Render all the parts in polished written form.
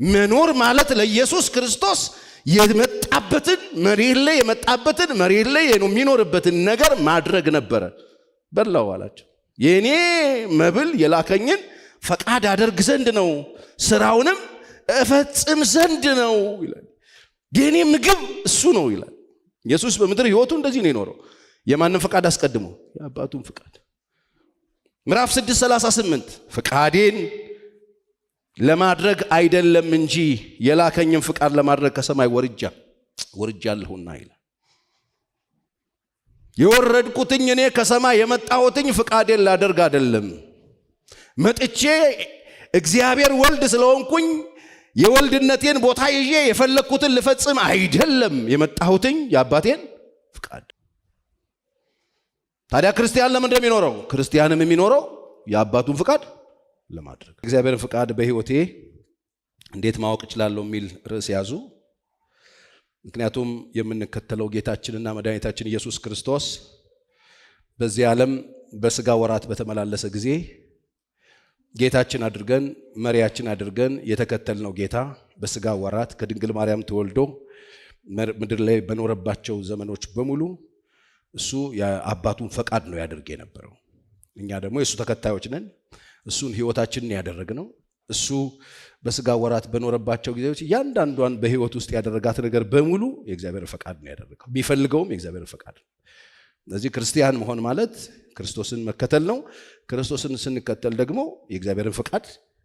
መኖር ማለት ለኢየሱስ ክርስቶስ የመጣበትን መሬት ላይ የሚኖርበትን ነገር ማድረግ ነበረ። በላው አላቸው። የኔ መብል የላከኝን ፈቃድ አደርግ ዘንድ ነው፣ ስራውንም እፈጽም ዘንድ ነው ይላል። የኔ ምግብ እሱ ነው ይላል። ኢየሱስ በምድር ህይወቱ እንደዚህ ነው የኖረው። የማንን ፈቃድ አስቀድሞ? የአባቱን ፈቃድ። ምዕራፍ 6:38 ፈቃዴን ለማድረግ አይደለም እንጂ የላከኝን ፈቃድ ለማድረግ ከሰማይ ወርጃለሁና ይላል። የወረድኩትኝ እኔ ከሰማይ የመጣሁትኝ ፈቃዴን ላደርግ አይደለም። መጥቼ እግዚአብሔር ወልድ ስለሆንኩኝ የወልድነቴን ቦታ ይዤ የፈለኩትን ልፈጽም አይደለም የመጣሁትኝ የአባቴን ፈቃድ። ታዲያ ክርስቲያን ለምን እንደሚኖረው? ክርስቲያንም የሚኖረው የአባቱን ፈቃድ ለማድረግ። እግዚአብሔርን ፈቃድ በህይወቴ እንዴት ማወቅ እችላለሁ የሚል ርዕስ ያዙ። ምክንያቱም የምንከተለው ጌታችንና መድኃኒታችን ኢየሱስ ክርስቶስ በዚህ ዓለም በስጋ ወራት በተመላለሰ ጊዜ ጌታችን አድርገን መሪያችን አድርገን የተከተልነው ጌታ በስጋ ወራት ከድንግል ማርያም ተወልዶ ምድር ላይ በኖረባቸው ዘመኖች በሙሉ እሱ የአባቱን ፈቃድ ነው ያደርግ የነበረው። እኛ ደግሞ የእሱ ተከታዮች ነን። እሱን ህይወታችንን ያደረግነው እሱ በስጋ ወራት በኖረባቸው ጊዜዎች እያንዳንዷን በህይወት ውስጥ ያደረጋት ነገር በሙሉ የእግዚአብሔር ፈቃድ ነው ያደረገው። ቢፈልገውም የእግዚአብሔር ፈቃድ ነው። ስለዚህ ክርስቲያን መሆን ማለት ክርስቶስን መከተል ነው። ክርስቶስን ስንከተል ደግሞ የእግዚአብሔርን ፈቃድ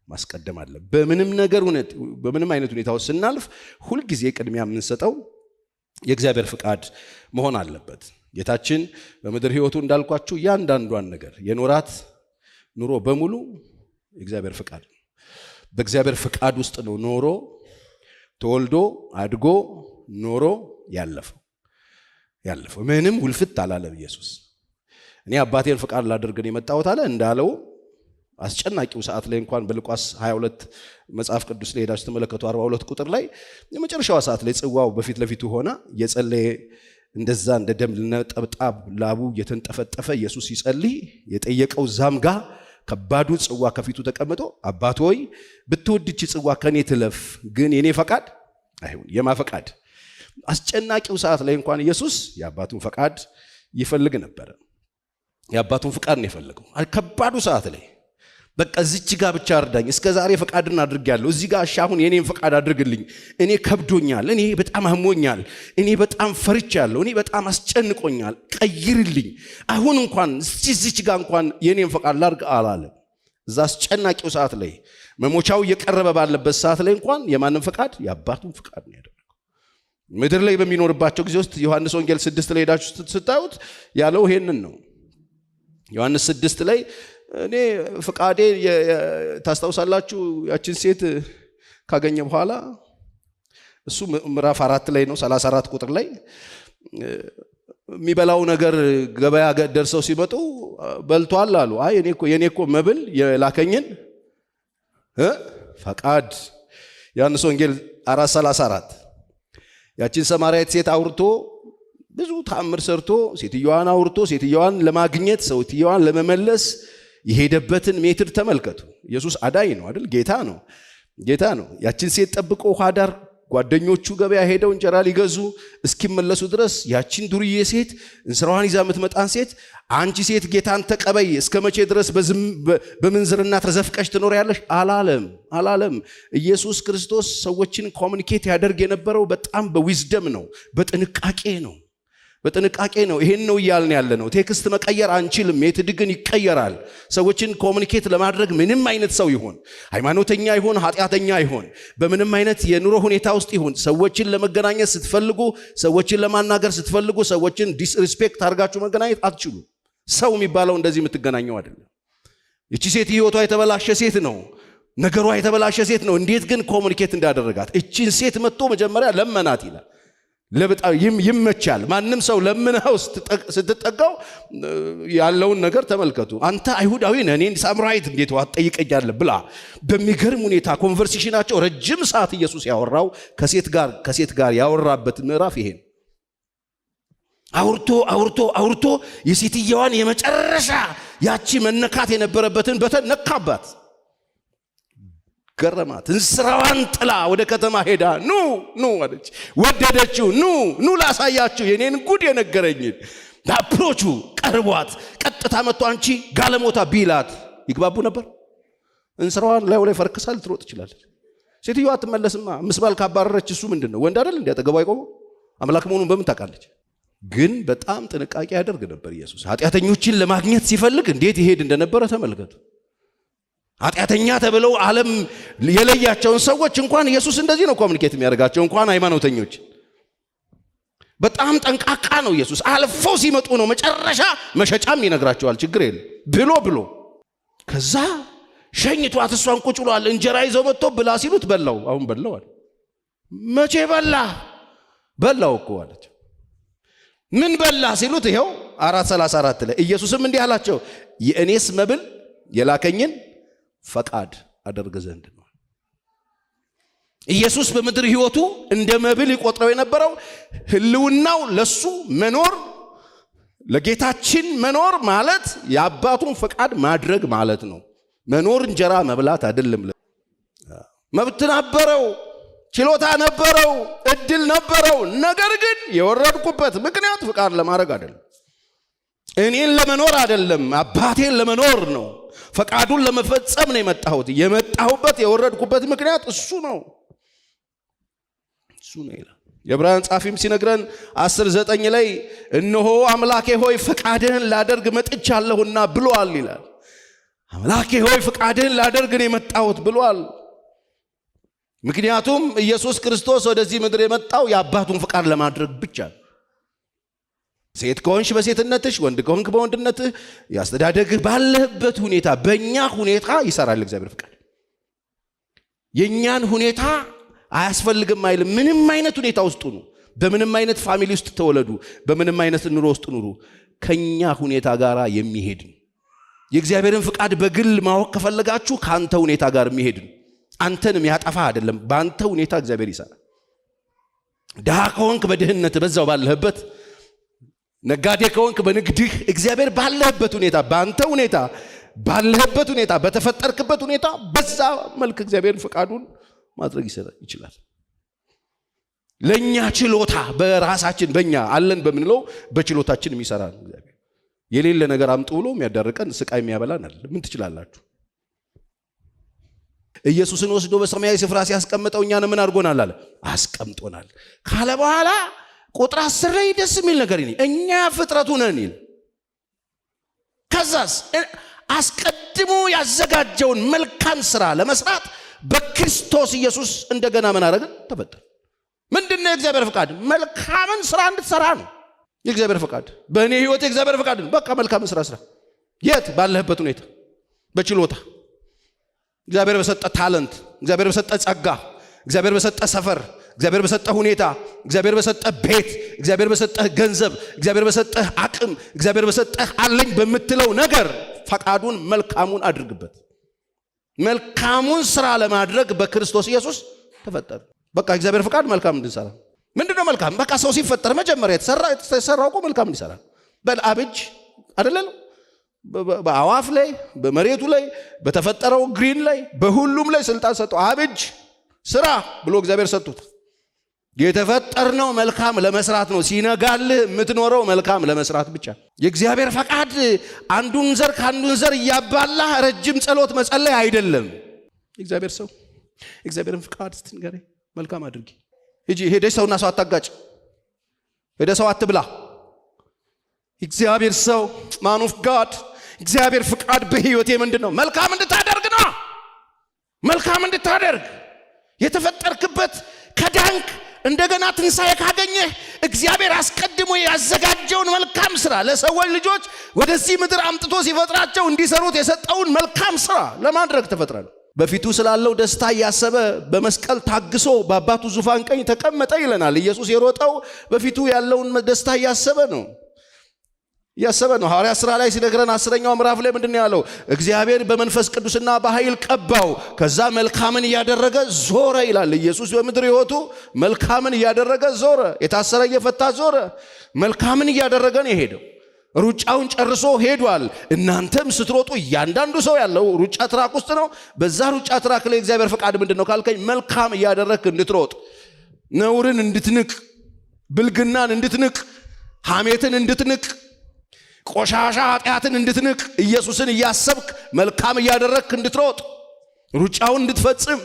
ማስቀደም አለ። በምንም አይነት ሁኔታ ውስጥ ስናልፍ ሁልጊዜ ቅድሚያ የምንሰጠው የእግዚአብሔር ፈቃድ መሆን አለበት። ጌታችን በምድር ህይወቱ እንዳልኳችሁ እያንዳንዷን ነገር የኖራት ኑሮ በሙሉ የእግዚአብሔር ፈቃድ ነው። በእግዚአብሔር ፈቃድ ውስጥ ነው ኖሮ ተወልዶ አድጎ ኖሮ ያለፈው። ምንም ውልፍት አላለም ኢየሱስ። እኔ አባቴን ፈቃድ ላደርግን የመጣሁት አለ እንዳለው አስጨናቂው ሰዓት ላይ እንኳን በሉቃስ 22 መጽሐፍ ቅዱስ ላይ ሄዳችሁ ተመለከቱ። 42 ቁጥር ላይ የመጨረሻው ሰዓት ላይ ጽዋው በፊት ለፊቱ ሆና የጸለየ እንደዛ እንደ ደም ነጠብጣብ ላቡ እየተንጠፈጠፈ ኢየሱስ ይጸልይ የጠየቀው ዛምጋ ከባዱ ጽዋ ከፊቱ ተቀምጦ አባት ሆይ ብትወድች ጽዋ ከኔ ትለፍ፣ ግን የኔ ፈቃድ አይሁን። የማ ፈቃድ? አስጨናቂው ሰዓት ላይ እንኳን ኢየሱስ የአባቱን ፈቃድ ይፈልግ ነበር። የአባቱን ፈቃድ ነው የፈለገው። ከባዱ ሰዓት ላይ በቃ እዚች ጋር ብቻ እርዳኝ፣ እስከ ዛሬ ፈቃድን አድርጌያለሁ፣ እዚህ ጋር አሁን የኔን ፈቃድ አድርግልኝ፣ እኔ ከብዶኛል፣ እኔ በጣም አሞኛል፣ እኔ በጣም ፈርቻለሁ፣ እኔ በጣም አስጨንቆኛል፣ ቀይርልኝ፣ አሁን እንኳን እዚች ጋር እንኳን የኔን ፈቃድ ላድርግ አላለም። እዛ አስጨናቂው ሰዓት ላይ መሞቻው እየቀረበ ባለበት ሰዓት ላይ እንኳን የማንን ፈቃድ? የአባቱን ፈቃድ ነው ያደረገው። ምድር ላይ በሚኖርባቸው ጊዜ ውስጥ ዮሐንስ ወንጌል 6 ላይ ሄዳችሁ ስታዩት ያለው ይሄንን ነው። ዮሐንስ 6 ላይ እኔ ፈቃዴ ታስታውሳላችሁ፣ ያችን ሴት ካገኘ በኋላ እሱ ምዕራፍ 4 ላይ ነው 34 ቁጥር ላይ የሚበላው ነገር ገበያ ደርሰው ሲመጡ በልቷል አሉ። አይ የኔ እኮ መብል የላከኝን ፈቃድ። ዮሐንስ ወንጌል 4:34 ያችን ሰማርያዊት ሴት አውርቶ ብዙ ተአምር ሰርቶ ሴትዮዋን ለማግኘት ሴትዮዋን ለመመለስ የሄደበትን ሜትር ተመልከቱ። ኢየሱስ አዳኝ ነው አይደል? ጌታ ነው። ያችን ሴት ጠብቆ ውሃ ዳር ጓደኞቹ ገበያ ሄደው እንጀራ ሊገዙ እስኪመለሱ ድረስ ያችን ዱርዬ ሴት እንስራዋን ይዛ የምትመጣን ሴት አንቺ ሴት ጌታን ተቀበይ፣ እስከ መቼ ድረስ በምንዝርና ተዘፍቀሽ ትኖሪያለሽ አላለም። ኢየሱስ ክርስቶስ ሰዎችን ኮሙኒኬት ያደርግ የነበረው በጣም በዊዝደም ነው፣ በጥንቃቄ ነው። ይሄን ነው እያልን ያለ ነው። ቴክስት መቀየር አንችልም። ሜትድ ግን ይቀየራል። ሰዎችን ኮሙኒኬት ለማድረግ ምንም አይነት ሰው ይሁን፣ ሃይማኖተኛ ይሁን፣ ኃጢአተኛ ይሁን፣ በምንም አይነት የኑሮ ሁኔታ ውስጥ ይሁን፣ ሰዎችን ለመገናኘት ስትፈልጉ፣ ሰዎችን ለማናገር ስትፈልጉ፣ ሰዎችን ዲስሪስፔክት አድርጋችሁ መገናኘት አትችሉ። ሰው የሚባለው እንደዚህ የምትገናኘው አይደለም። እቺ ሴት ህይወቷ የተበላሸ ሴት ነው፣ ነገሯ የተበላሸ ሴት ነው። እንዴት ግን ኮሙኒኬት እንዳደረጋት እቺን ሴት መጥቶ መጀመሪያ ለመናት ይላል። ይመቻል። ማንም ሰው ለምነው ስትጠጋው ያለውን ነገር ተመልከቱ። አንተ አይሁዳዊ ነህ፣ እኔን ሳምራዊት እንዴት አትጠይቀኛለህ ብላ በሚገርም ሁኔታ ኮንቨርሴሽናቸው ረጅም ሰዓት ኢየሱስ ያወራው ከሴት ጋር ያወራበት ምዕራፍ ይሄ ነው። አውርቶ የሴትየዋን የመጨረሻ ያቺ መነካት የነበረበትን በተን ነካባት። ገረማት። እንስራዋን ጥላ ወደ ከተማ ሄዳ ኑ አለች። ወደደችው። ኑ ላሳያችሁ የኔን ጉድ የነገረኝን። አፕሮቹ ቀርቧት ቀጥታ መጥቶ አንቺ ጋለሞታ ቢላት ይግባቡ ነበር? እንስራዋን ላይ ፈርክሳ ልትሮጥ ትችላለች። ሴትዮዋ አትመለስማ። ምስባል ካባረረች እሱ ምንድነው ወንድ አይደል እንዴ? አጠገቧ አይቆመው? አምላክ መሆኑን በምን ታውቃለች? ግን በጣም ጥንቃቄ ያደርግ ነበር ኢየሱስ። ኃጢአተኞችን ለማግኘት ሲፈልግ እንዴት ይሄድ እንደነበረ ተመልከቱ። ኃጢአተኛ ተብለው ዓለም የለያቸውን ሰዎች እንኳን ኢየሱስ እንደዚህ ነው ኮሙኒኬት የሚያደርጋቸው፣ እንኳን ሃይማኖተኞች። በጣም ጠንቃቃ ነው ኢየሱስ። አልፈው ሲመጡ ነው መጨረሻ መሸጫም ይነግራቸዋል። ችግር የለም ብሎ ከዛ ሸኝቷት እሷን ቁጭ ብሏል። እንጀራ ይዘው መጥቶ ብላ ሲሉት በላው። አሁን በላው አለ። መቼ በላው እኮ አለች። ምን በላ ሲሉት ይሄው 4:34 ላይ ኢየሱስም እንዲህ አላቸው፣ የእኔስ መብል የላከኝን ፈቃድ አደርግ ዘንድ ነው። ኢየሱስ በምድር ህይወቱ እንደ መብል ይቆጥረው የነበረው ህልውናው ለሱ መኖር፣ ለጌታችን መኖር ማለት የአባቱን ፈቃድ ማድረግ ማለት ነው። መኖር እንጀራ መብላት አይደለም። መብት ነበረው፣ ችሎታ ነበረው፣ እድል ነበረው። ነገር ግን የወረድኩበት ምክንያት ፈቃድ ለማድረግ አይደለም፣ እኔን ለመኖር አይደለም፣ አባቴን ለመኖር ነው። ፈቃዱን ለመፈጸም ነው የመጣሁበት የወረድኩበት ምክንያት እሱ ነው ይላል። የዕብራውያን ጻፊም ሲነግረን 10:9 ላይ እነሆ አምላኬ ሆይ ፈቃድህን ላደርግ መጥቻለሁና ብሏል ይላል። አምላኬ ሆይ ፈቃድህን ላደርግ ነው የመጣሁት ብሏል። ምክንያቱም ኢየሱስ ክርስቶስ ወደዚህ ምድር የመጣው የአባቱን ፈቃድ ለማድረግ ብቻ ነው። ሴት ከሆንሽ በሴትነትሽ፣ ወንድ ከሆንክ በወንድነትህ፣ ያስተዳደግህ ባለህበት ሁኔታ በእኛ ሁኔታ ይሰራል እግዚአብሔር ፈቃድ። የእኛን ሁኔታ አያስፈልግም አይልም። ምንም አይነት ሁኔታ ውስጥ ሁኑ፣ በምንም አይነት ፋሚሊ ውስጥ ተወለዱ፣ በምንም አይነት ኑሮ ውስጥ ኑሩ፣ ከኛ ሁኔታ ጋር የሚሄድ ነው። የእግዚአብሔርን ፈቃድ በግል ማወቅ ከፈለጋችሁ ከአንተ ሁኔታ ጋር የሚሄድ ነው። አንተን የሚያጠፋ አይደለም። በአንተ ሁኔታ እግዚአብሔር ይሰራል። ድሃ ከሆንክ በድህነት በዛው ባለህበት፣ ነጋዴ ከሆንክ በንግድህ፣ እግዚአብሔር ባለህበት ሁኔታ፣ በአንተ ሁኔታ ባለህበት ሁኔታ፣ በተፈጠርክበት ሁኔታ በዛ መልክ እግዚአብሔር ፈቃዱን ማድረግ ይችላል። ለኛ ችሎታ በራሳችን በእኛ አለን በምንለው በችሎታችን የሚሰራ ነው እግዚአብሔር። የሌለ ነገር አምጡ ብሎ የሚያዳርቀን ስቃይ የሚያበላን አይደለም። ምን ትችላላችሁ? ኢየሱስን ወስዶ በሰማያዊ ስፍራ ሲያስቀምጠው እኛን ምን አድርጎናል አለ? አስቀምጦናል ካለ በኋላ ቁጥር 10 ላይ ደስ የሚል ነገር ይኔ እኛ ፍጥረቱ ነን ይል። ከዛስ አስቀድሞ ያዘጋጀውን መልካም ስራ ለመስራት በክርስቶስ ኢየሱስ እንደገና ምን አደረገ? ተፈጠረ። ምንድነው የእግዚአብሔር ፈቃድ? መልካምን ስራ እንድትሰራ ነው የእግዚአብሔር ፈቃድ። በእኔ ህይወት የእግዚአብሔር ፈቃድ ነው። በቃ መልካምን ስራ ስራ። የት? ባለህበት ሁኔታ፣ በችሎታ፣ እግዚአብሔር በሰጠ ታለንት፣ እግዚአብሔር በሰጠ ጸጋ፣ እግዚአብሔር በሰጠ ሰፈር፣ እግዚአብሔር በሰጠ ሁኔታ፣ እግዚአብሔር በሰጠ ቤት፣ እግዚአብሔር በሰጠ ገንዘብ፣ እግዚአብሔር በሰጠ አቅም፣ እግዚአብሔር በሰጠ አለኝ በምትለው ነገር ፈቃዱን መልካሙን አድርግበት። መልካሙን ስራ ለማድረግ በክርስቶስ ኢየሱስ ተፈጠረ። በቃ እግዚአብሔር ፈቃድ መልካም እንድንሰራ። ምንድነው መልካም? በቃ ሰው ሲፈጠር መጀመሪያ የተሰራው እኮ መልካም እንዲሰራ። በልአብጅ አይደለም፣ በአዋፍ ላይ፣ በመሬቱ ላይ፣ በተፈጠረው ግሪን ላይ፣ በሁሉም ላይ ስልጣን ሰጠው። አብጅ ስራ ብሎ እግዚአብሔር ሰጡት። የተፈጠርነው መልካም ለመስራት ነው። ሲነጋልህ የምትኖረው መልካም ለመስራት ብቻ። የእግዚአብሔር ፈቃድ አንዱን ዘር ከአንዱን ዘር እያባላህ ረጅም ጸሎት መጸለይ አይደለም። እግዚአብሔር ሰው እግዚአብሔርን ፈቃድ ስትንገረኝ መልካም አድርጊ። ሂጂ ሄደሽ ሰውና ሰው አታጋጭ። ሄደ ሰው አትብላ። እግዚአብሔር ሰው ማን ኦፍ ጋድ እግዚአብሔር ፈቃድ በህይወቴ ምንድነው? መልካም እንድታደርግ ነው። መልካም እንድታደርግ የተፈጠርክበት ከዳንክ እንደገና ትንሣኤ ካገኘህ እግዚአብሔር አስቀድሞ ያዘጋጀውን መልካም ስራ ለሰዎች ልጆች ወደዚህ ምድር አምጥቶ ሲፈጥራቸው እንዲሰሩት የሰጠውን መልካም ስራ ለማድረግ ተፈጥረናል። በፊቱ ስላለው ደስታ እያሰበ በመስቀል ታግሶ በአባቱ ዙፋን ቀኝ ተቀመጠ ይለናል። ኢየሱስ የሮጠው በፊቱ ያለውን ደስታ እያሰበ ነው። ሐዋርያት ሥራ ላይ ሲነግረን 10ኛው ምዕራፍ ላይ ምንድነው ያለው? እግዚአብሔር በመንፈስ ቅዱስና በኃይል ቀባው፣ ከዛ መልካምን እያደረገ ዞረ ይላል። ኢየሱስ በምድር ሕይወቱ መልካምን እያደረገ ዞረ። የታሰረ እየፈታ ዞረ። መልካምን እያደረገ ነው የሄደው። ሩጫውን ጨርሶ ሄዷል። እናንተም ስትሮጡ እያንዳንዱ ሰው ያለው ሩጫ ትራክ ውስጥ ነው። በዛ ሩጫ ትራክ ላይ እግዚአብሔር ፈቃድ ምንድነው ካልከኝ መልካም እያደረክ እንድትሮጥ፣ ነውርን እንድትንቅ፣ ብልግናን እንድትንቅ፣ ሐሜትን እንድትንቅ፣ ቆሻሻ ኃጢአትን እንድትንቅ፣ ኢየሱስን እያሰብክ መልካም እያደረክ እንድትሮጥ፣ ሩጫውን እንድትፈጽም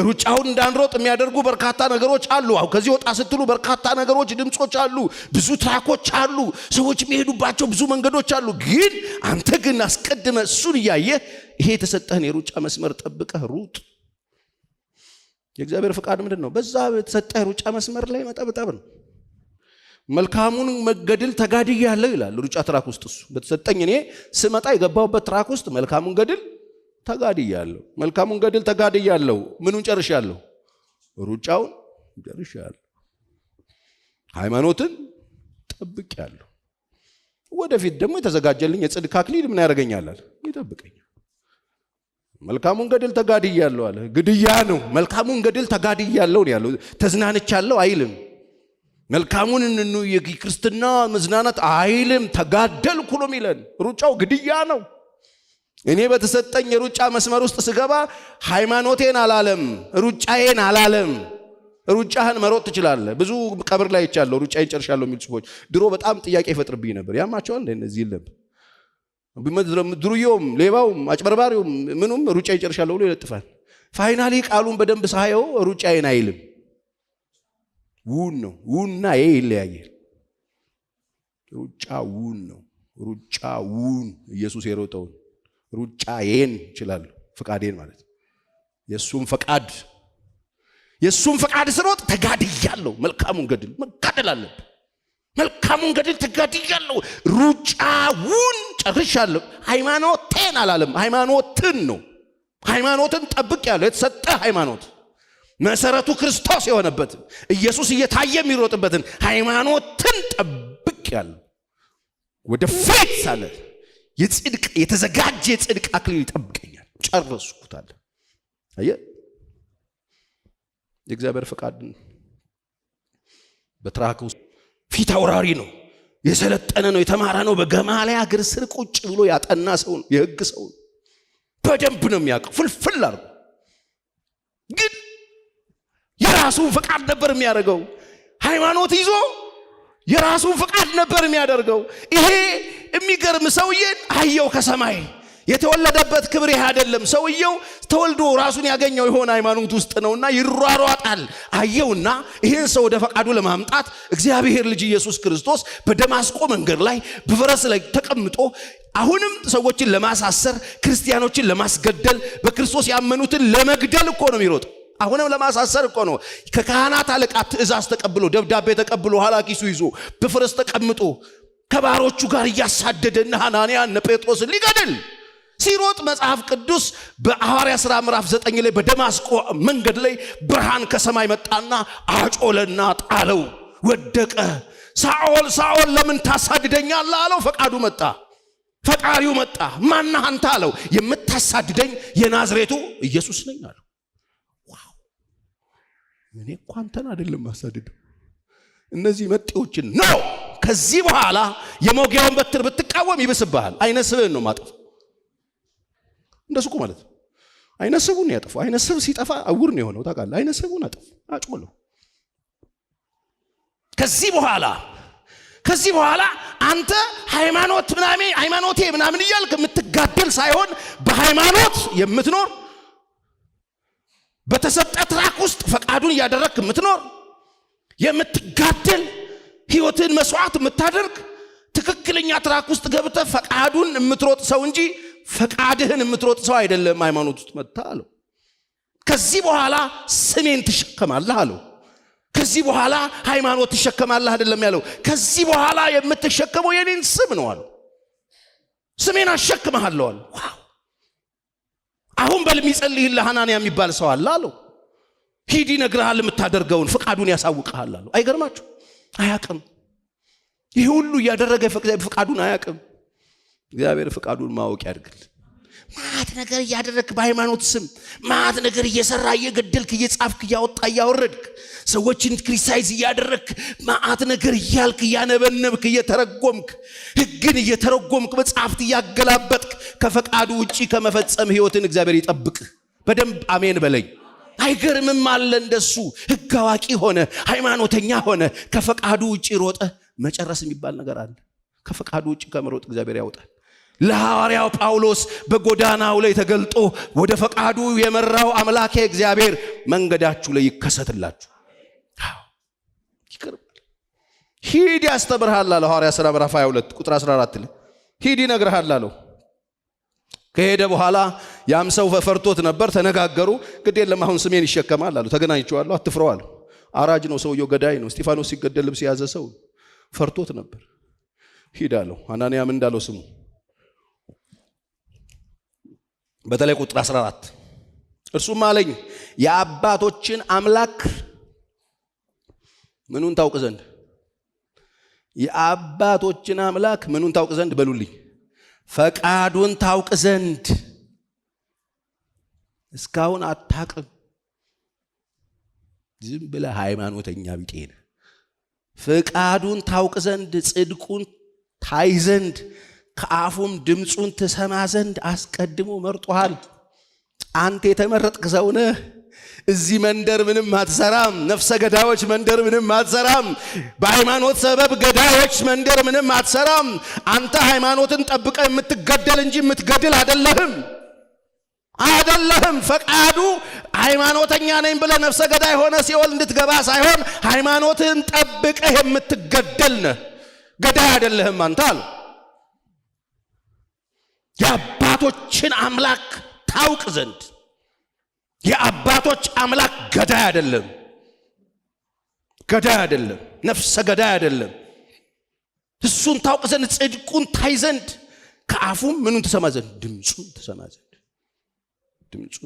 ሩጫውን እንዳንሮጥ የሚያደርጉ በርካታ ነገሮች አሉ። አሁን ከዚህ ወጣ ስትሉ በርካታ ነገሮች፣ ድምጾች አሉ፣ ብዙ ትራኮች አሉ፣ ሰዎች የሚሄዱባቸው ብዙ መንገዶች አሉ። ግን አንተ ግን አስቀድመ እሱን እያየህ ይሄ የተሰጠህን የሩጫ መስመር ጠብቀህ ሩጥ። የእግዚአብሔር ፈቃድ ምንድነው? በዛ የተሰጠህ ሩጫ መስመር ላይ መጠብጠብ ነው። መልካሙን መገድል ተጋድያለሁ ይላል ሩጫ ትራክ ውስጥ። እሱ በተሰጠኝ እኔ ስመጣ የገባሁበት ትራክ ውስጥ መልካሙን ገድል ተጋድያለሁ። መልካሙን ገድል ተጋድያለሁ። ምኑን ጨርሻለሁ? ሩጫውን ጨርሻለሁ። ሃይማኖትን ጠብቄያለሁ። ወደፊት ደግሞ የተዘጋጀልኝ የጽድቅ አክሊል ምን ያደርገኛል? ይጠብቀኛል። መልካሙን ገድል ተጋድያለሁ አለ። ግድያ ነው። መልካሙን ገድል ተጋድያለሁ ነው ያለው። ተዝናንቻለሁ አይልም። መልካሙን የክርስትና መዝናናት አይልም። ተጋደልኩ ነው የሚለን። ሩጫው ግድያ ነው። እኔ በተሰጠኝ የሩጫ መስመር ውስጥ ስገባ ሃይማኖቴን አላለም፣ ሩጫዬን አላለም። ሩጫህን መሮጥ ትችላለህ። ብዙ ቀብር ላይ ይቻለሁ ሩጫዬን ጨርሻለሁ የሚል ጽፎች ድሮ በጣም ጥያቄ ይፈጥርብኝ ነበር። ያማቸዋል እንደዚህ ይልም ድሩዮም ሌባውም አጭበርባሪውም ምኑም ሩጫዬን ጨርሻለሁ ብሎ ይለጥፋል። ፋይናሊ ቃሉን በደንብ ሳየው ሩጫዬን አይልም። ውን ነው። ውንና ይለያያል። ሩጫውን ነው። ሩጫውን ኢየሱስ የሮጠውን ሩጫዬን ይችላል። ፈቃዴን ማለት የሱም ፈቃድ ስሮጥ ተጋድያለሁ። መልካሙን ገድል መጋደል አለብህ። መልካሙን ገድል ተጋድያለሁ። ሩጫውን ጨርሻለሁ። ሃይማኖቴን አላለም፣ ሃይማኖትን ነው። ሃይማኖትን ጠብቄያለሁ። የተሰጠ ሃይማኖት መሰረቱ ክርስቶስ የሆነበትን ኢየሱስ እየታየ የሚሮጥበትን ሃይማኖትን ጠብቄያለሁ። ወደ ፊት ሳለ የጽድቅ የተዘጋጀ የጽድቅ አክሊል ይጠብቀኛል። ጨርሱታል። አየ የእግዚአብሔር ፈቃድ በትራክ ውስጥ ፊት አውራሪ ነው። የሰለጠነ ነው። የተማረ ነው። በገማልያ እግር ስር ቁጭ ብሎ ያጠና ሰው ነው። የሕግ ሰው ነው። በደንብ ነው የሚያውቀው። ፍልፍል አድርጎ ግን የራሱን ፈቃድ ነበር የሚያደርገው። ሃይማኖት ይዞ የራሱን ፈቃድ ነበር የሚያደርገው። ይሄ የሚገርም ሰውዬን አየው ከሰማይ። የተወለደበት ክብር ይሄ አይደለም። ሰውየው ተወልዶ ራሱን ያገኘው የሆነ ሃይማኖት ውስጥ ነውና ይሯሯጣል። አየውና ይሄን ሰው ወደ ፈቃዱ ለማምጣት እግዚአብሔር ልጅ ኢየሱስ ክርስቶስ በደማስቆ መንገድ ላይ በፈረስ ላይ ተቀምጦ አሁንም ሰዎችን ለማሳሰር፣ ክርስቲያኖችን ለማስገደል፣ በክርስቶስ ያመኑትን ለመግደል እኮ ነው የሚሮጠው። አሁንም ለማሳሰር እኮ ነው። ከካህናት አለቃ ትእዛዝ ተቀብሎ ደብዳቤ ተቀብሎ ኋላ ኪሱ ይዞ በፈረስ ተቀምጦ ከባሮቹ ጋር እያሳደደ እነ ሐናንያ እነ ጴጥሮስን ሊገድል ሲሮጥ መጽሐፍ ቅዱስ በሐዋርያት ሥራ ምዕራፍ 9 ላይ በደማስቆ መንገድ ላይ ብርሃን ከሰማይ መጣና አጮለና ጣለው፣ ወደቀ። ሳኦል ሳኦል ለምን ታሳድደኛለህ አለው። ፈቃዱ መጣ፣ ፈቃሪው መጣ። ማነህ አንተ አለው። የምታሳድደኝ የናዝሬቱ ኢየሱስ ነኝ አለው። ዋው! እኔ እኮ አንተን አይደለም ማሳድደው እነዚህ መጤዎችን ነው። ከዚህ በኋላ የሞጊያውን በትር ብትቃወም ይብስብሃል። አይነስብህን ነው ማጠፍ። እንደሱ እኮ ማለት አይነስቡን ያጠፋ። አይነስብ ሲጠፋ አውር ነው የሆነው ታውቃለህ። አይነስቡን አጠፋ፣ አጮለው። ከዚህ በኋላ አንተ ሃይማኖቴ ምናምን እያልክ የምትጋደል ሳይሆን በሃይማኖት የምትኖር በተሰጠ ትራክ ውስጥ ፈቃዱን እያደረግክ የምትኖር የምትጋደል ሕይወትን መስዋዕት የምታደርግ ትክክለኛ ትራክ ውስጥ ገብተህ ፈቃዱን የምትሮጥ ሰው እንጂ ፈቃድህን የምትሮጥ ሰው አይደለም። ሃይማኖት ውስጥ መጣ አለው። ከዚህ በኋላ ስሜን ትሸከማለህ አለው። ከዚህ በኋላ ሃይማኖት ትሸከማለህ አይደለም ያለው። ከዚህ በኋላ የምትሸከመው የኔን ስም ነው አለው። ስሜን አሸክምሃለሁ አለው። ዋው! አሁን በልሚጸልይልህ ሐናንያ የሚባል ሰው አለ አለው። ሂድ ይነግርሃል፣ የምታደርገውን ፈቃዱን ያሳውቅሃል አለው። አይገርማችሁ? አያውቅም። ይህ ሁሉ እያደረገ ፈቃዱን አያውቅም። እግዚአብሔር ፈቃዱን ማወቅ ያድርግል። ማት ነገር እያደረክ በሃይማኖት ስም ማት ነገር እየሰራ እየገደልክ እየጻፍክ እያወጣ እያወረድክ ሰዎችን ክሪቲሳይዝ እያደረክ ማት ነገር እያልክ እያነበነብክ እየተረጎምክ ሕግን እየተረጎምክ መጽሐፍት እያገላበጥክ ከፈቃዱ ውጪ ከመፈጸም ሕይወትን እግዚአብሔር ይጠብቅ። በደንብ አሜን በለኝ። አይገርምም አለ እንደሱ ሕግ አዋቂ ሆነ ሃይማኖተኛ ሆነ ከፈቃዱ ውጪ ሮጠ መጨረስ የሚባል ነገር አለ። ከፈቃዱ ውጪ ከመሮጥ እግዚአብሔር ያውጣል። ለሐዋርያው ጳውሎስ በጎዳናው ላይ ተገልጦ ወደ ፈቃዱ የመራው አምላኬ እግዚአብሔር መንገዳችሁ ላይ ይከሰትላችሁ። ሂድ ያስተምርሃል አለ። ሐዋርያ ሥራ ምዕራፍ 22 ቁጥር 14 ላይ ሂድ ይነግርሃል አለው። ከሄደ በኋላ ያም ሰው ፈርቶት ነበር። ተነጋገሩ። ግድ የለም አሁን ስሜን ይሸከማል አሉ። ተገናኝቼዋለሁ አትፍረው አሉ። አራጅ ነው ሰውየው፣ ገዳይ ነው። እስጢፋኖስ ሲገደል ልብስ የያዘ ሰው ፈርቶት ነበር። ሂድ አለው። ሐናንያ ምን እንዳለው ስሙ። በተለይ ቁጥር 14 እርሱም አለኝ የአባቶችን አምላክ ምኑን ታውቅ ዘንድ፣ የአባቶችን አምላክ ምኑን ታውቅ ዘንድ በሉልኝ፣ ፈቃዱን ታውቅ ዘንድ። እስካሁን አታቅም፣ ዝም ብለህ ሃይማኖተኛ ቢጤ ነህ። ፈቃዱን ታውቅ ዘንድ ጽድቁን ታይ ዘንድ ከአፉም ድምፁን ትሰማ ዘንድ አስቀድሞ መርጦሃል። አንተ የተመረጥክ ሰው ነህ። እዚህ መንደር ምንም አትሰራም። ነፍሰ ገዳዮች መንደር ምንም አትሰራም። በሃይማኖት ሰበብ ገዳዮች መንደር ምንም አትሰራም። አንተ ሃይማኖትን ጠብቀ የምትገደል እንጂ የምትገድል አይደለህም። ፈቃዱ ሃይማኖተኛ ነኝ ብለህ ነፍሰ ገዳይ ሆነ ሲኦል እንድትገባ ሳይሆን ሃይማኖትን ጠብቀህ የምትገደል ነህ። ገዳይ አይደለህም አንተ አሉ። የአባቶችን አምላክ ታውቅ ዘንድ። የአባቶች አምላክ ገዳይ አይደለም፣ ነፍሰ ገዳይ አይደለም። እሱን ታውቅ ዘንድ ጽድቁን ታይ ዘንድ ከአፉም ምኑን ትሰማ ዘንድ ድምፁን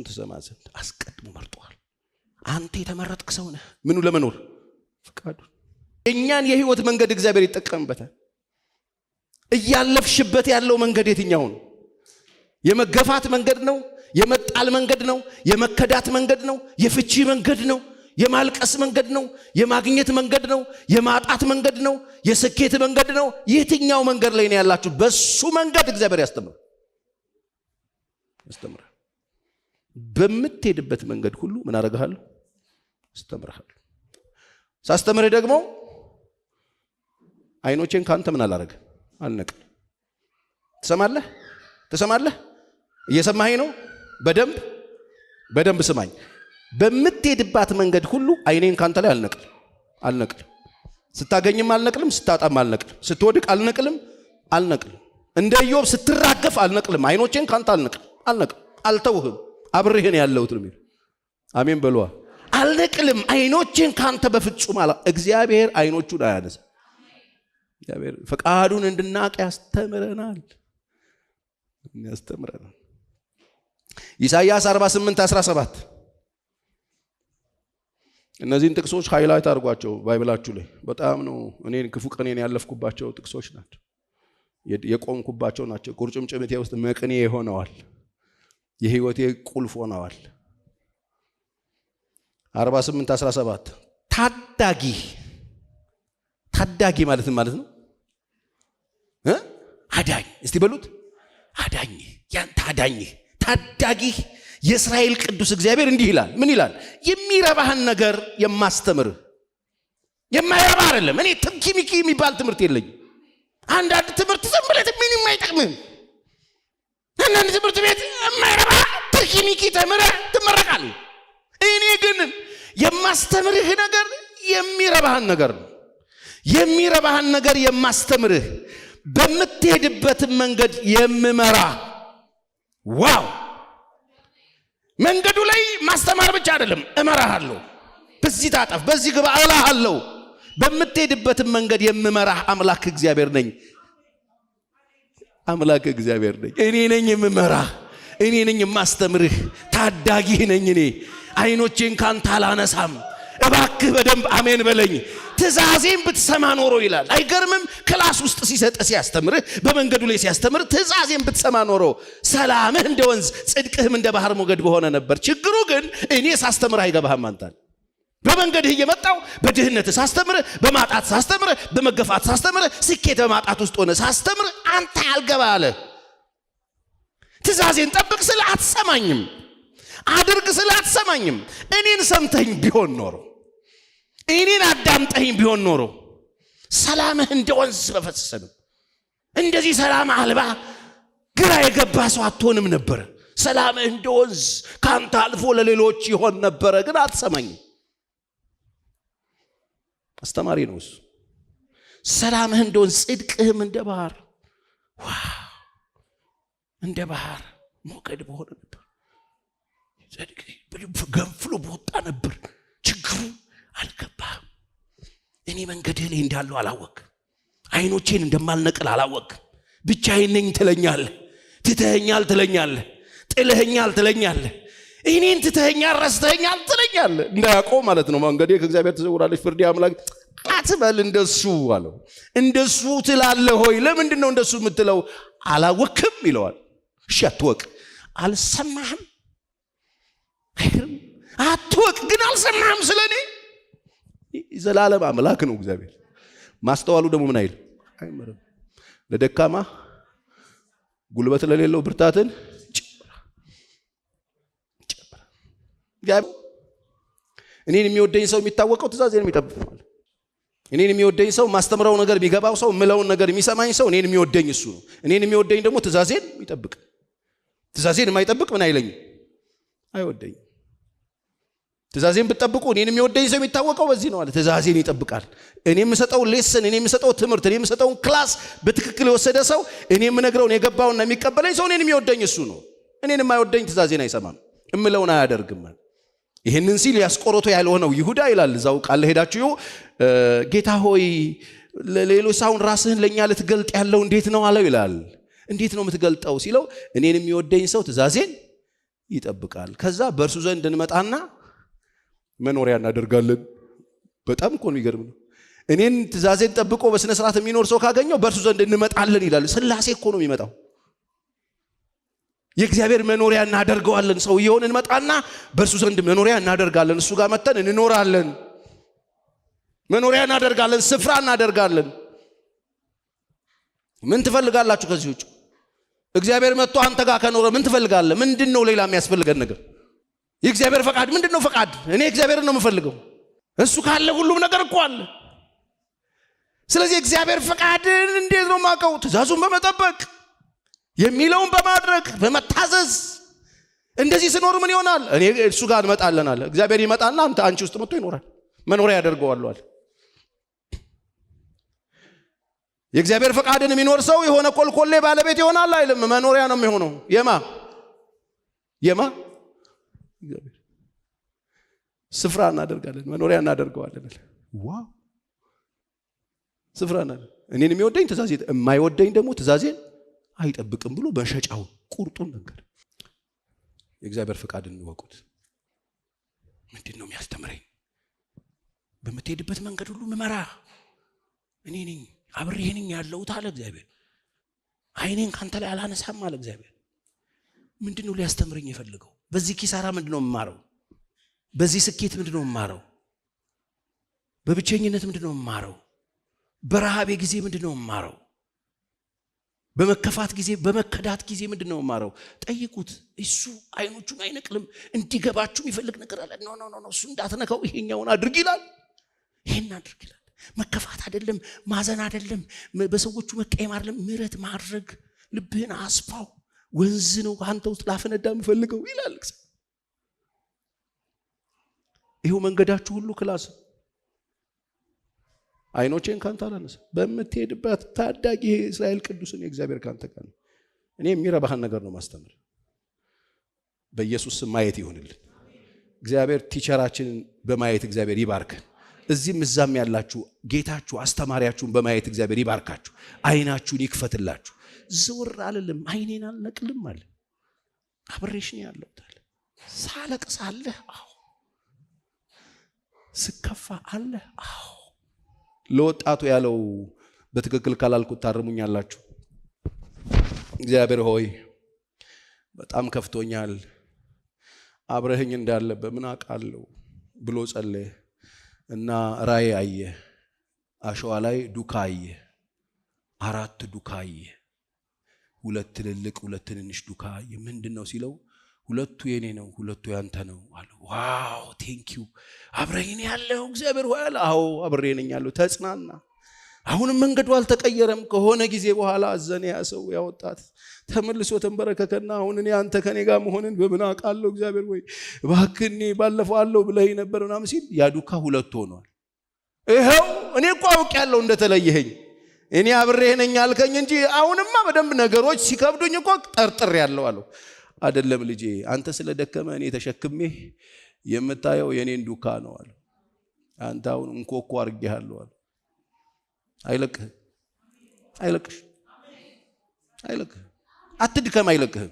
ትሰማ ዘንድ አስቀድሞ መርጧል። አንተ የተመረጥክ ሰው ነህ። ምኑ ለመኖር ፈቃዱ። የእኛን የህይወት መንገድ እግዚአብሔር ይጠቀምበታል። እያለፍሽበት ያለው መንገድ የትኛው ነው? የመገፋት መንገድ ነው? የመጣል መንገድ ነው? የመከዳት መንገድ ነው? የፍቺ መንገድ ነው? የማልቀስ መንገድ ነው? የማግኘት መንገድ ነው? የማጣት መንገድ ነው? የስኬት መንገድ ነው? የትኛው መንገድ ላይ ነው ያላችሁ? በሱ መንገድ እግዚአብሔር ያስተምራል። በምትሄድበት መንገድ ሁሉ ምን አደርግሃለሁ? አስተምርሃለሁ። ሳስተምርህ ደግሞ አይኖቼን ካንተ ምን አላረግ አልነቅል። ትሰማለህ? እየሰማኸኝ ነው? በደንብ ስማኝ። በምትሄድባት መንገድ ሁሉ አይኔን ካንተ ላይ አልነቅል። ስታገኝም አልነቅልም፣ ስታጣም አልነቅልም፣ ስትወድቅ አልነቅልም። እንደ ኢዮብ ስትራገፍ አልነቅልም። አይኖቼን ካንተ አልነቅልም፣ አልተውህም፣ አብሬህን ያለሁት ነው የሚል። አሜን በሏ። አልነቅልም አይኖቼን ካንተ በፍጹም አላ። እግዚአብሔር አይኖቹን አያነሳ። እግዚአብሔር ፈቃዱን እንድናቅ ያስተምረናል። ኢሳይያስ 48:17 እነዚህን ጥቅሶች ሃይላይት አድርጓቸው ባይብላችሁ ላይ። በጣም ነው እኔን ክፉ ቀኔን ያለፍኩባቸው ጥቅሶች ናቸው፣ የቆምኩባቸው ናቸው። ቁርጭምጭሚቴ ውስጥ መቅኔ ሆነዋል፣ የህይወቴ ቁልፍ ሆነዋል። 48:17 ታዳጊ ማለት ነው አዳኝ። እስቲ በሉት አዳኝ፣ ያንተ አዳኝ ታዳጊህ የእስራኤል ቅዱስ እግዚአብሔር እንዲህ ይላል። ምን ይላል? የሚረባህን ነገር የማስተምርህ። የማይረባ አይደለም። እኔ ትምኪሚኪ የሚባል ትምህርት የለኝም። አንዳንድ ትምህርት ዝም ብለህ ምንም አይጠቅምህም። አንዳንድ ትምህርት ቤት የማይረባ ትምኪሚኪ ተምረህ ትመረቃለህ። እኔ ግን የማስተምርህ ነገር የሚረባህን ነገር ነው። የሚረባህን ነገር የማስተምርህ፣ በምትሄድበት መንገድ የምመራ። ዋው! መንገዱ ላይ ማስተማር ብቻ አይደለም፣ እመራሃለሁ። በዚህ ታጠፍ፣ በዚህ ግባ እልሃለሁ። በምትሄድበት መንገድ የምመራህ አምላክ እግዚአብሔር ነኝ። እኔ ነኝ የምመራህ፣ እኔ ነኝ የማስተምርህ፣ ታዳጊህ ነኝ እኔ። አይኖቼን ካንተ አላነሳም። እባክህ በደንብ አሜን በለኝ። ትእዛዜን ብትሰማ ኖሮ ይላል። አይገርምም? ክላስ ውስጥ ሲሰጥ ሲያስተምርህ፣ በመንገዱ ላይ ሲያስተምር ትእዛዜን ብትሰማ ኖሮ ሰላምህ እንደ ወንዝ ጽድቅህም እንደ ባህር ሞገድ በሆነ ነበር። ችግሩ ግን እኔ ሳስተምር አይገባህም። አንተን በመንገድህ እየመጣው በድህነት ሳስተምር፣ በማጣት ሳስተምር፣ በመገፋት ሳስተምር፣ ስኬት በማጣት ውስጥ ሆነ ሳስተምር አንተ ያልገባ አለ። ትእዛዜን ጠብቅ ስለ አትሰማኝም፣ አድርግ ስለ አትሰማኝም። እኔን ሰምተኝ ቢሆን ኖሮ፣ እኔን አዳምጠኝ ቢሆን ኖሮ ሰላምህ እንደ ወንዝ በፈሰሰ ነው። እንደዚህ ሰላም አልባ ግራ የገባ ሰው አትሆንም ነበር። ሰላምህ እንደ ወንዝ ካንተ አልፎ ለሌሎች ይሆን ነበረ። ግን አትሰማኝም። አስተማሪ ነው እሱ። ሰላምህ እንደ ወንዝ ጽድቅህም እንደ ባህር፣ እንደ ባህር ሞገድ በሆነ ነበር። ጽድቅ ገንፍሎ በወጣ ነበር። ችግሩ አልገባህም። እኔ መንገድህ ላይ እንዳለው አላወቅም። አይኖቼን እንደማልነቅል አላወቅም። ብቻዬን ነኝ ትለኛለህ፣ ትተኸኛል ትለኛለህ፣ ጥለኸኛል ትለኛለህ፣ እኔን ትተኸኛል ረስተኸኛል ትለኛለህ። እንዳያቆም ማለት ነው። መንገዴ ከእግዚአብሔር ትሰውራለች፣ ፍርዴ አምላክ አትበል እንደሱ አለው። እንደሱ ትላለህ ሆይ? ለምንድን ነው እንደሱ የምትለው? አላወቅም ይለዋል። እሺ አትወቅ፣ አልሰማህም። አይገርም? አትወቅ ግን አልሰማህም። ስለኔ ዘላለም አምላክ ነው እግዚአብሔር። ማስተዋሉ ደግሞ ምን አይል አይመረም። ለደካማ ጉልበት ለሌለው ብርታትን ይጨምራል። እኔን የሚወደኝ ሰው የሚታወቀው ትእዛዜን የሚጠብቅ ማለት። እኔን የሚወደኝ ሰው፣ ማስተምረው ነገር የሚገባው ሰው፣ ምለውን ነገር የሚሰማኝ ሰው እኔን የሚወደኝ እሱ ነው። እኔን የሚወደኝ ደግሞ ትእዛዜን የሚጠብቅ። ትእዛዜን የማይጠብቅ ምን አይለኝም? አይወደኝም። ትእዛዜን ብትጠብቁ እኔን የሚወደኝ ሰው የሚታወቀው በዚህ ነው አለ። ትእዛዜን ይጠብቃል። እኔ የምሰጠው ሌሰን፣ እኔ የምሰጠው ትምህርት፣ እኔ የምሰጠው ክላስ በትክክል የወሰደ ሰው፣ እኔ የምነግረውን የገባውና የሚቀበለኝ ሰው እኔን የሚወደኝ እሱ ነው። እኔን የማይወደኝ ትእዛዜን አይሰማም፣ እምለውን አያደርግም። ይህንን ሲል ያስቆሮቱ ያልሆነው ይሁዳ ይላል እዛው ቃል ሄዳችሁ ጌታ ሆይ ለሌሎች ሳይሆን ራስህን ለኛ ልትገልጥ ያለው እንዴት ነው አለው ይላል። እንዴት ነው የምትገልጠው ሲለው እኔን የሚወደኝ ሰው ትእዛዜን ይጠብቃል። ከዛ በእርሱ ዘንድ እንመጣና መኖሪያ እናደርጋለን። በጣም እኮ ነው የሚገርም ነው። እኔን ትእዛዜን ጠብቆ በስነ ስርዓት የሚኖር ሰው ካገኘው በእርሱ ዘንድ እንመጣለን ይላል። ስላሴ እኮ ነው የሚመጣው። የእግዚአብሔር መኖሪያ እናደርገዋለን። ሰውየውን እንመጣና በእርሱ ዘንድ መኖሪያ እናደርጋለን። እሱ ጋር መተን እንኖራለን። መኖሪያ እናደርጋለን፣ ስፍራ እናደርጋለን። ምን ትፈልጋላችሁ ከዚህ ውጭ? እግዚአብሔር መጥቶ አንተ ጋር ከኖረ ምን ትፈልጋለህ? ምንድነው ሌላ የሚያስፈልገን ነገር? የእግዚአብሔር ፈቃድ ምንድነው? ፈቃድ እኔ እግዚአብሔርን ነው የምፈልገው። እሱ ካለ ሁሉም ነገር እኮ አለ። ስለዚህ እግዚአብሔር ፈቃድን እንዴት ነው የማውቀው? ትእዛዙን በመጠበቅ የሚለውን በማድረግ በመታዘዝ። እንደዚህ ስኖር ምን ይሆናል? እኔ እሱ ጋር እንመጣለን አለ። እግዚአብሔር ይመጣና አንቺ ውስጥ መጥቶ ይኖራል፣ መኖሪያ ያደርገዋል አለ። የእግዚአብሔር ፈቃድን የሚኖር ሰው የሆነ ኮልኮሌ ባለቤት ይሆናል አይልም። መኖሪያ ነው የሚሆነው። የማ እግዚአብሔር ስፍራ እናደርጋለን፣ መኖሪያ እናደርገዋለን። ዋው ስፍራ እናደርጋለን። እኔን የሚወደኝ ትእዛዜ፣ የማይወደኝ ደግሞ ትእዛዜን አይጠብቅም ብሎ በሸጫው ቁርጡን ነገር። የእግዚአብሔር ፈቃድን እንወቁት። ምንድን ነው የሚያስተምረኝ? በምትሄድበት መንገድ ሁሉ ምመራ እኔ ነኝ፣ አብሬህ ነኝ ያለሁት አለ እግዚአብሔር። አይኔን ካንተ ላይ አላነሳም አለ እግዚአብሔር። ምንድን ነው ሊያስተምረኝ የፈልገው? በዚህ ኪሳራ ምንድን ነው የምማረው? በዚህ ስኬት ምንድን ነው የምማረው? በብቸኝነት ምንድን ነው የምማረው? በረሃቤ ጊዜ ምንድን ነው የምማረው? በመከፋት ጊዜ፣ በመከዳት ጊዜ ምንድን ነው የምማረው? ጠይቁት። እሱ አይኖቹን አይነቅልም። እንዲገባችሁ የሚፈልግ ነገር አለ። ኖ እሱ እንዳትነካው፣ ይሄኛውን አድርግ ይላል። ይሄን አድርግ ይላል። መከፋት አይደለም፣ ማዘን አይደለም፣ በሰዎቹ መቀየም አይደለም፣ ምሕረት ማድረግ። ልብህን አስፋው፣ ወንዝ ነው አንተ ውስጥ ላፈነዳ የምፈልገው ይላል። ይሄው መንገዳችሁ ሁሉ ክላስ። አይኖቼን ካንተ አላነሳ። በምትሄድበት ታዳጊ እስራኤል ቅዱስን የእግዚአብሔር ካንተ ጋር ነው። እኔ የሚረባህን ነገር ነው ማስተምር። በኢየሱስ ስም ማየት ይሁንልን። እግዚአብሔር ቲቸራችንን በማየት እግዚአብሔር ይባርከን። እዚህም እዛም ያላችሁ ጌታችሁ አስተማሪያችሁን በማየት እግዚአብሔር ይባርካችሁ። አይናችሁን ይክፈትላችሁ። ዘወር አልልም፣ አይኔን አልነቅልም አለ። አብሬሽ ነው ያለሁት አለ። ሳለቅስ አለ፣ አዎ። ስከፋ አለ፣ አዎ። ለወጣቱ ያለው በትክክል ካላልኩት ታርሙኛላችሁ። እግዚአብሔር ሆይ በጣም ከፍቶኛል፣ አብረህኝ እንዳለ በምን አውቃለሁ ብሎ ጸለየ እና ራእይ አየ። አሸዋ ላይ ዱካ አየ። 4 ዱካ አየ። 2 ትልልቅ 2 ትንንሽ ዱካ አየ። ምንድነው ሲለው 2ቱ የኔ ነው 2ቱ ያንተ ነው አለ። ዋው ቴንኪዩ አብረኝ ያለው እግዚአብሔር ሆይ አለ። አዎ አብሬ ነኝ ያለው። ተጽናና። አሁንም መንገዱ አልተቀየረም። ከሆነ ጊዜ በኋላ አዘነ ያ ሰው ያወጣት ተመልሶ ተንበረከከና አሁን እኔ አንተ ከኔ ጋር መሆንን በምን አውቃለሁ እግዚአብሔር ሆይ እባክህ እኔ ባለፈው አለው ብለህ ነበር ምናምን ሲል ያ ዱካ 2 ሆኗል። ይሄው እኔ እኮ አውቄያለሁ እንደተለየኸኝ እኔ አብሬህ ነኝ አልከኝ እንጂ አሁንማ በደንብ ነገሮች ሲከብዱኝ እኮ ጠርጥሬያለሁ አለው። አይደለም ልጄ አንተ ስለደከመ እኔ ተሸክሜ የምታየው የኔን ዱካ ነው አለ። አንተ አሁን እንኮኮ አርጌሃለሁ አለ። አይለቅህ አይለቅሽ አይለቅህ አትድከም አይለቅህ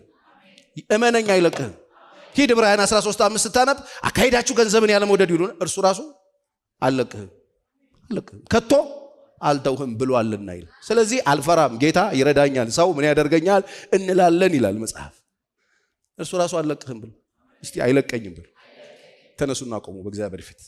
እመነኝ አይለቅህ። ሂድ ዕብራውያን 13:5 ስታነብ አካሄዳችሁ ገንዘብን ያለ መውደድ ይሉን እርሱ ራሱ አለቅህ ከቶ አልተውህም ብሏልና ይላል። ስለዚህ አልፈራም ጌታ ይረዳኛል ሰው ምን ያደርገኛል እንላለን ይላል መጽሐፍ። እርሱ ራሱ አለቅህም ብሎ እስቲ አይለቀኝም ብሎ ተነሱና ቆሙ በእግዚአብሔር ፊት።